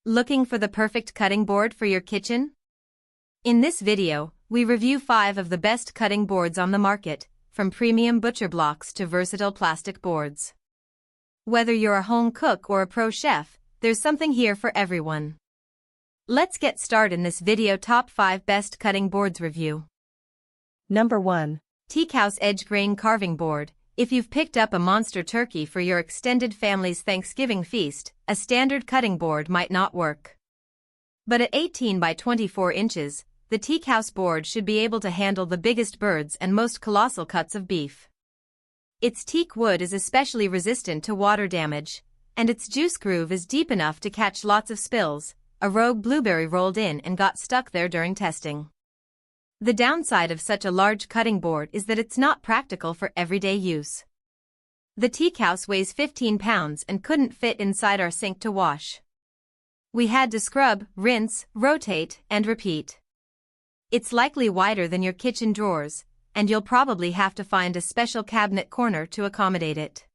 Looking for the perfect cutting board for your kitchen? In this video, we review 5 of the best cutting boards on the market, from premium butcher blocks to versatile plastic boards. Whether you're a home cook or a pro chef, there's something here for everyone. Let's get started in this video. Top 5 Best Cutting Boards Review. Number 1. TeakHaus Edge Grain Carving Board. If you've picked up a monster turkey for your extended family's Thanksgiving feast, a standard cutting board might not work. But at 18 by 24 inches, the TeakHaus board should be able to handle the biggest birds and most colossal cuts of beef. Its teak wood is especially resistant to water damage, and its juice groove is deep enough to catch lots of spills. A rogue blueberry rolled in and got stuck there during testing. The downside of such a large cutting board is that it's not practical for everyday use. The TeakHaus weighs 15 pounds and couldn't fit inside our sink to wash. We had to scrub, rinse, rotate, and repeat. It's likely wider than your kitchen drawers, and you'll probably have to find a special cabinet corner to accommodate it.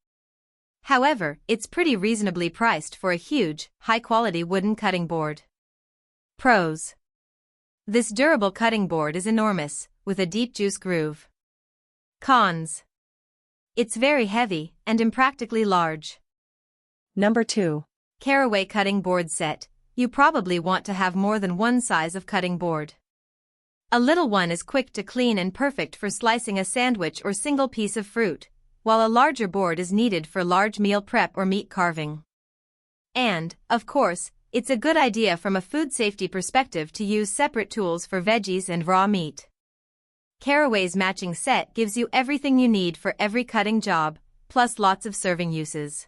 However, it's pretty reasonably priced for a huge, high-quality wooden cutting board. Pros. This durable cutting board is enormous, with a deep juice groove. Cons. It's very heavy and impractically large. Number 2. Caraway Cutting Board Set. You probably want to have more than one size of cutting board. A little one is quick to clean and perfect for slicing a sandwich or single piece of fruit, while a larger board is needed for large meal prep or meat carving. And, of course, it's a good idea from a food safety perspective to use separate tools for veggies and raw meat. Caraway's matching set gives you everything you need for every cutting job, plus lots of serving uses.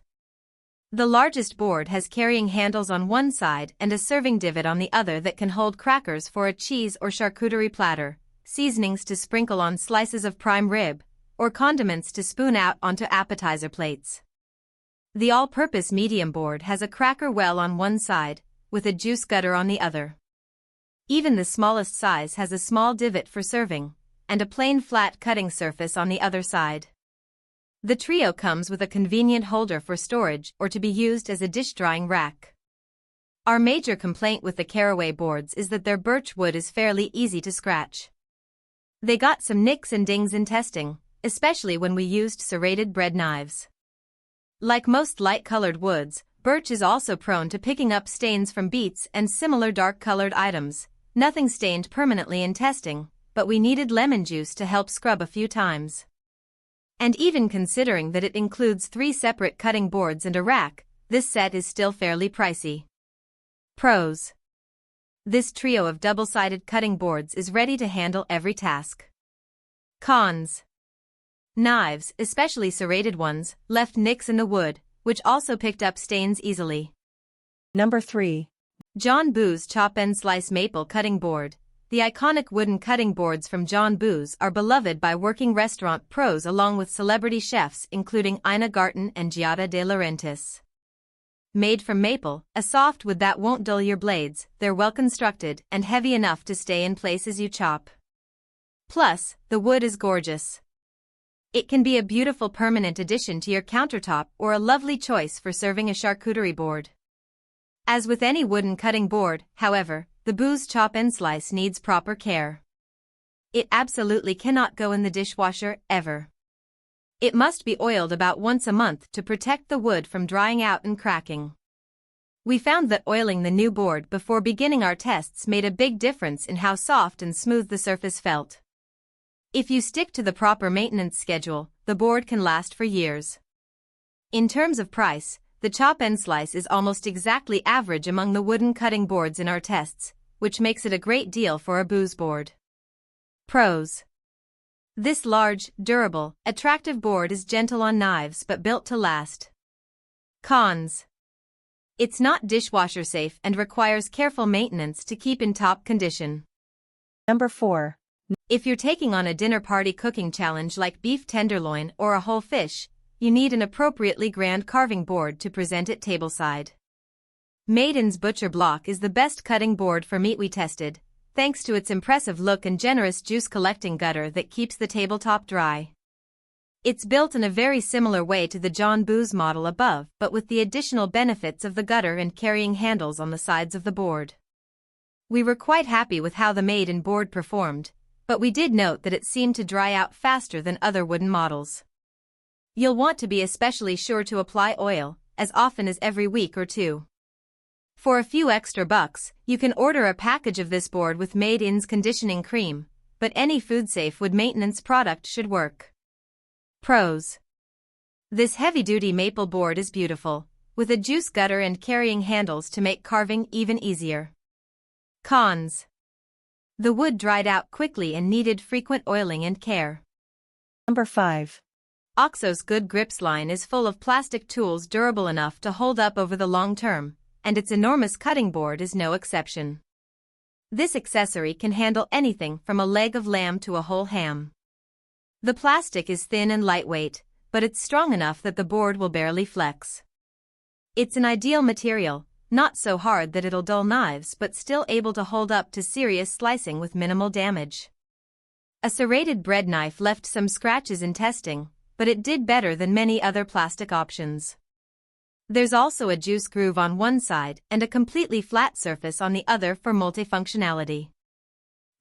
The largest board has carrying handles on one side and a serving divot on the other that can hold crackers for a cheese or charcuterie platter, seasonings to sprinkle on slices of prime rib, or condiments to spoon out onto appetizer plates. The all-purpose medium board has a cracker well on one side, with a juice gutter on the other. Even the smallest size has a small divot for serving, and a plain flat cutting surface on the other side. The trio comes with a convenient holder for storage or to be used as a dish drying rack. Our major complaint with the Caraway boards is that their birch wood is fairly easy to scratch. They got some nicks and dings in testing, especially when we used serrated bread knives. Like most light-colored woods, birch is also prone to picking up stains from beets and similar dark-colored items. Nothing stained permanently in testing, but we needed lemon juice to help scrub a few times. And even considering that it includes 3 separate cutting boards and a rack, this set is still fairly pricey. Pros. This trio of double-sided cutting boards is ready to handle every task. Cons. Knives, especially serrated ones, left nicks in the wood, which also picked up stains easily. Number 3. John Boo's Chop and Slice Maple Cutting Board. The iconic wooden cutting boards from John Boo's are beloved by working restaurant pros along with celebrity chefs including Ina Garten and Giada De Laurentiis. Made from maple, a soft wood that won't dull your blades, they're well constructed and heavy enough to stay in place as you chop. Plus, the wood is gorgeous. It can be a beautiful permanent addition to your countertop or a lovely choice for serving a charcuterie board. As with any wooden cutting board, however, the Boo's Chop and Slice needs proper care. It absolutely cannot go in the dishwasher, ever. It must be oiled about once a month to protect the wood from drying out and cracking. We found that oiling the new board before beginning our tests made a big difference in how soft and smooth the surface felt. If you stick to the proper maintenance schedule, the board can last for years. In terms of price, the Chop and Slice is almost exactly average among the wooden cutting boards in our tests, which makes it a great deal for a Boo's board. Pros. This large, durable, attractive board is gentle on knives but built to last. Cons. It's not dishwasher safe and requires careful maintenance to keep in top condition. Number 4. If you're taking on a dinner party cooking challenge like beef tenderloin or a whole fish, you need an appropriately grand carving board to present it tableside. Maiden's Butcher Block is the best cutting board for meat we tested, thanks to its impressive look and generous juice-collecting gutter that keeps the tabletop dry. It's built in a very similar way to the John Booz model above, but with the additional benefits of the gutter and carrying handles on the sides of the board. We were quite happy with how the made-in board performed, but we did note that it seemed to dry out faster than other wooden models. You'll want to be especially sure to apply oil, as often as every week or two. For a few extra bucks, you can order a package of this board with Made-in's conditioning cream, but any food-safe wood maintenance product should work. Pros. This heavy-duty maple board is beautiful, with a juice gutter and carrying handles to make carving even easier. Cons. The wood dried out quickly and needed frequent oiling and care. Number 5. OXO's Good Grips line is full of plastic tools durable enough to hold up over the long term, and its enormous cutting board is no exception. This accessory can handle anything from a leg of lamb to a whole ham. The plastic is thin and lightweight, but it's strong enough that the board will barely flex. It's an ideal material, not so hard that it'll dull knives but still able to hold up to serious slicing with minimal damage. A serrated bread knife left some scratches in testing, but it did better than many other plastic options. There's also a juice groove on one side and a completely flat surface on the other for multifunctionality.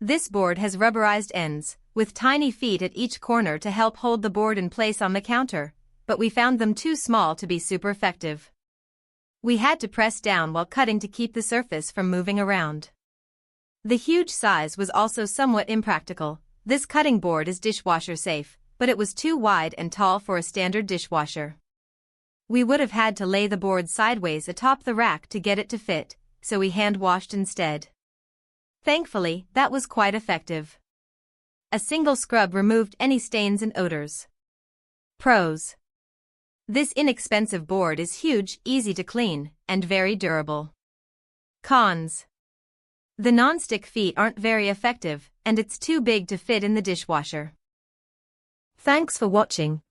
This board has rubberized ends, with tiny feet at each corner to help hold the board in place on the counter, but we found them too small to be super effective. We had to press down while cutting to keep the surface from moving around. The huge size was also somewhat impractical. This cutting board is dishwasher safe, but it was too wide and tall for a standard dishwasher. We would have had to lay the board sideways atop the rack to get it to fit, so we hand-washed instead. Thankfully, that was quite effective. A single scrub removed any stains and odors. Pros. This inexpensive board is huge, easy to clean, and very durable. Cons. The non-stick feet aren't very effective, and it's too big to fit in the dishwasher. Thanks for watching.